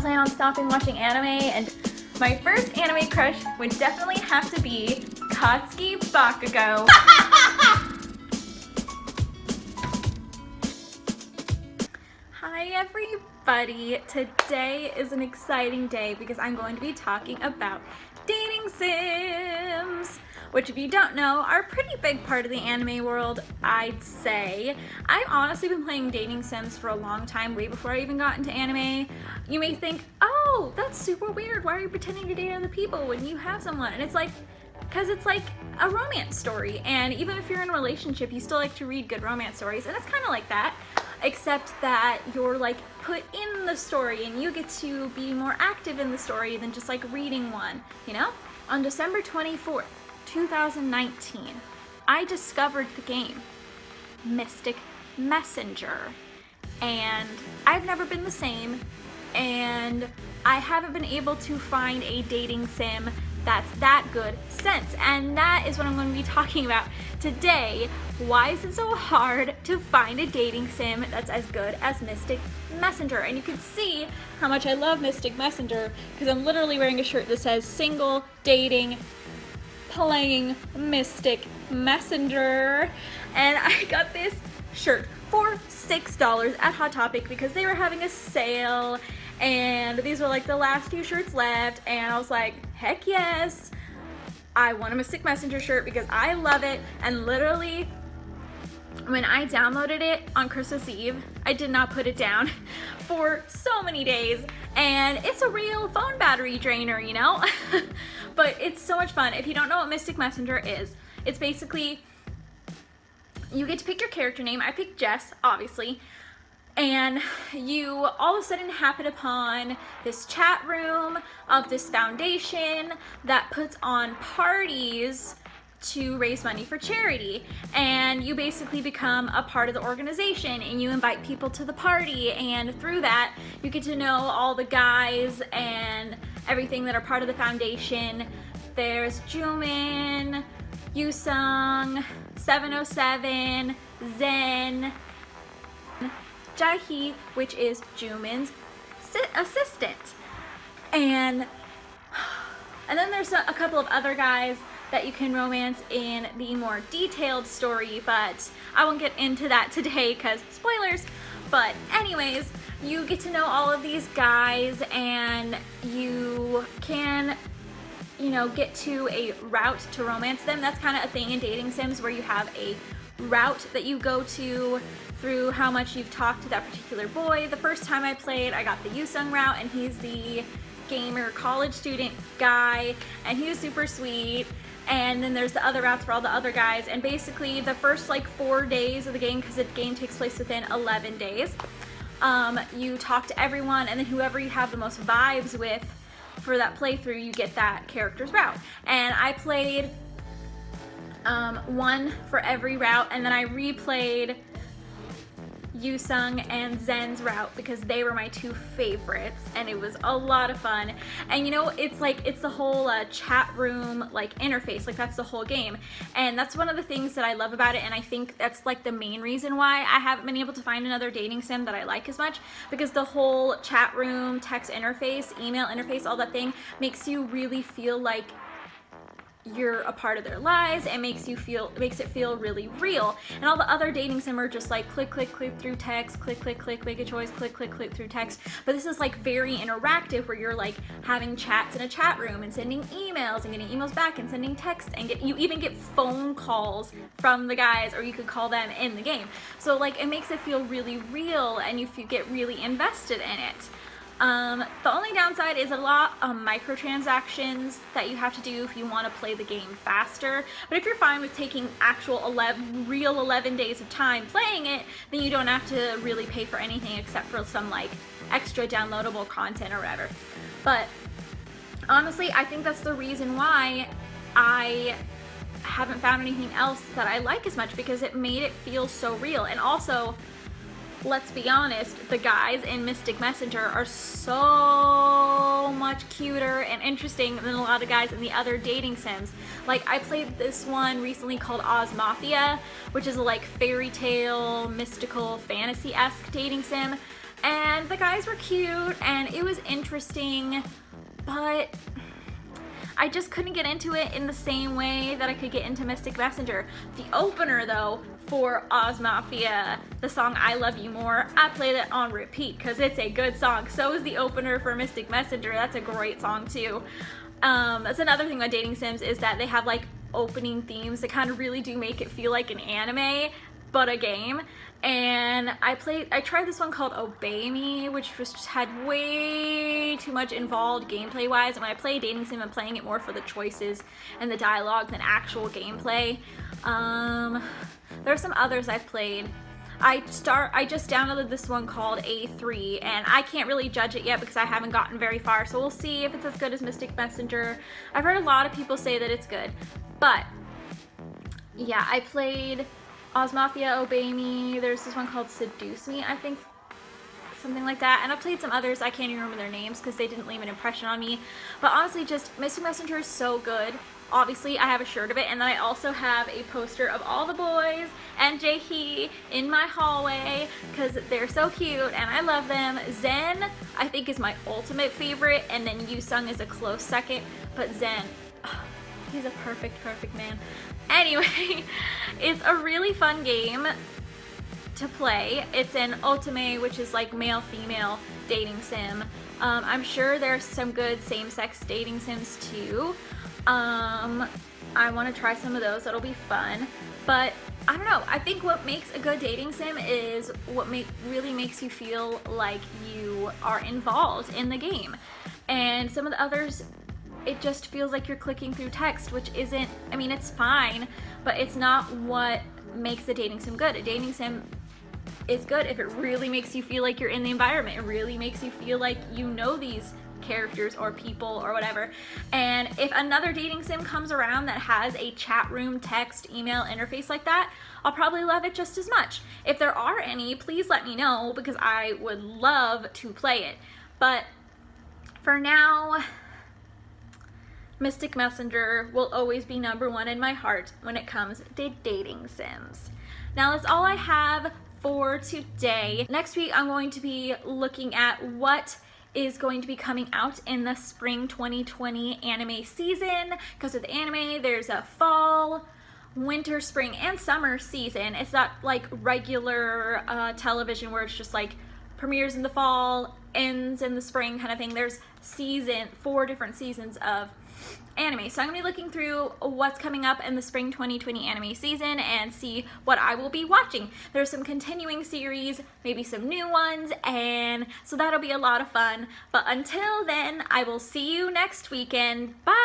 plan on stopping watching anime, and my first anime crush would definitely have to be Katsuki Bakugo. Hi everybody! Today is an exciting day because I'm going to be talking about dating sims, which if you don't know are a pretty big part of the anime world, I'd say. I've honestly been playing dating sims for a long time, way before I even got into anime. You may think, oh, that's super weird, why are you pretending to date other people when you have someone? And it's like, because it's like a romance story, and even if you're in a relationship, you still like to read good romance stories, and it's kind of like that, except that you're like put in the story and you get to be more active in the story than just like reading one, you know? On December 24th, 2019, I discovered the game Mystic Messenger, and I've never been the same, and I haven't been able to find a dating sim that's that good since, and that is what I'm going to be talking about today. Why is it so hard to find a dating sim that's as good as Mystic Messenger? And you can see how much I love Mystic Messenger because I'm literally wearing a shirt that says single dating playing Mystic Messenger, and I got this shirt for $6 at Hot Topic because they were having a sale, and these were like the last few shirts left, and I was like, heck yes, I want a Mystic Messenger shirt because I love it. And literally when I downloaded it on Christmas Eve, I did not put it down for so many days, and it's a real phone battery drainer, you know? But it's so much fun. If you don't know what Mystic Messenger is, it's basically, you get to pick your character name. I picked Jess, obviously, and you all of a sudden happen upon this chat room of this foundation that puts on parties to raise money for charity, and you basically become a part of the organization and you invite people to the party, and through that you get to know all the guys and everything that are part of the foundation. There's Jumin, Yusung, 707, Zen, Jaehee, which is Jumin's assistant, and then there's a couple of other guys that you can romance in the more detailed story, but I won't get into that today because spoilers. But anyways, you get to know all of these guys, and you can, you know, get to a route to romance them. That's kind of a thing in dating sims where you have a route that you go to through how much you've talked to that particular boy. The first time I played, I got the Yusung route, and he's the gamer college student guy, and he was super sweet. And then there's the other routes for all the other guys, and basically the first like 4 days of the game, because the game takes place within 11 days, you talk to everyone, and then whoever you have the most vibes with for that playthrough, you get that character's route. And I played one for every route, and then I replayed Yusung and Zen's route because they were my two favorites, and it was a lot of fun. And you know, it's like, it's the whole chat room like interface, like that's the whole game, and that's one of the things that I love about it. And I think that's like the main reason why I haven't been able to find another dating sim that I like as much, because the whole chat room, text interface, email interface, all that thing makes you really feel like you're a part of their lives, and makes it feel really real. And all the other dating sim are just like click through text, click, make a choice, click through text. But this is like very interactive, where you're like having chats in a chat room and sending emails and getting emails back and sending texts, and you even get phone calls from the guys, or you could call them in the game. So like it makes it feel really real, and you get really invested in it. The only downside is a lot of microtransactions that you have to do if you want to play the game faster. But if you're fine with taking actual real 11 days of time playing it, then you don't have to really pay for anything except for some like extra downloadable content or whatever. But honestly, I think that's the reason why I haven't found anything else that I like as much, because it made it feel so real. And also, let's be honest, the guys in Mystic Messenger are so much cuter and interesting than a lot of guys in the other dating sims. Like, I played this one recently called Oz Mafia, which is a like fairy tale, mystical, fantasy-esque dating sim, And the guys were cute and it was interesting, but I just couldn't get into it in the same way that I could get into Mystic Messenger. The opener though, for Oz Mafia, the song I Love You More, I play that on repeat because it's a good song. So is the opener for Mystic Messenger. That's a great song too. That's another thing about dating sims, is that they have like opening themes that kind of really do make it feel like an anime but a game. And I tried this one called Obey Me, which just had way too much involved gameplay wise, and when I play a dating sim, I'm playing it more for the choices and the dialogue than actual gameplay. There are some others I've played. I just downloaded this one called A3, and I can't really judge it yet because I haven't gotten very far, so we'll see if it's as good as Mystic Messenger. I've heard a lot of people say that it's good, but yeah, I played Oz Mafia, Obey Me, there's this one called Seduce Me, I think, something like that, and I played some others. I can't even remember their names because they didn't leave an impression on me, but honestly, just Mystic Messenger is so good. Obviously, I have a shirt of it, and then I also have a poster of all the boys and Jaehee in my hallway because they're so cute and I love them. Zen, I think, is my ultimate favorite, and then Yoosung is a close second, but Zen, he's a perfect man. Anyway, it's a really fun game to play. It's an ultimate, which is like male-female dating sim. I'm sure there's some good same-sex dating sims too. I want to try some of those. That'll be fun. But I don't know. I think what makes a good dating sim is what really makes you feel like you are involved in the game. And some of the others, it just feels like you're clicking through text, which isn't, I mean, it's fine, but it's not what makes a dating sim good. A dating sim is good if it really makes you feel like you're in the environment. It really makes you feel like you know these characters or people or whatever. And if another dating sim comes around that has a chat room, text, email interface like that, I'll probably love it just as much. If there are any, please let me know because I would love to play it. But for now, Mystic Messenger will always be #1 in my heart when it comes to dating sims. Now that's all I have for today. Next week I'm going to be looking at what is going to be coming out in the spring 2020 anime season, because with anime there's a fall, winter, spring, and summer season. It's not like regular television where it's just like premieres in the fall, ends in the spring kind of thing. There's 4 different seasons of anime. So I'm going to be looking through what's coming up in the spring 2020 anime season and see what I will be watching. There's some continuing series, maybe some new ones, and so that'll be a lot of fun. But until then, I will see you next weekend. Bye!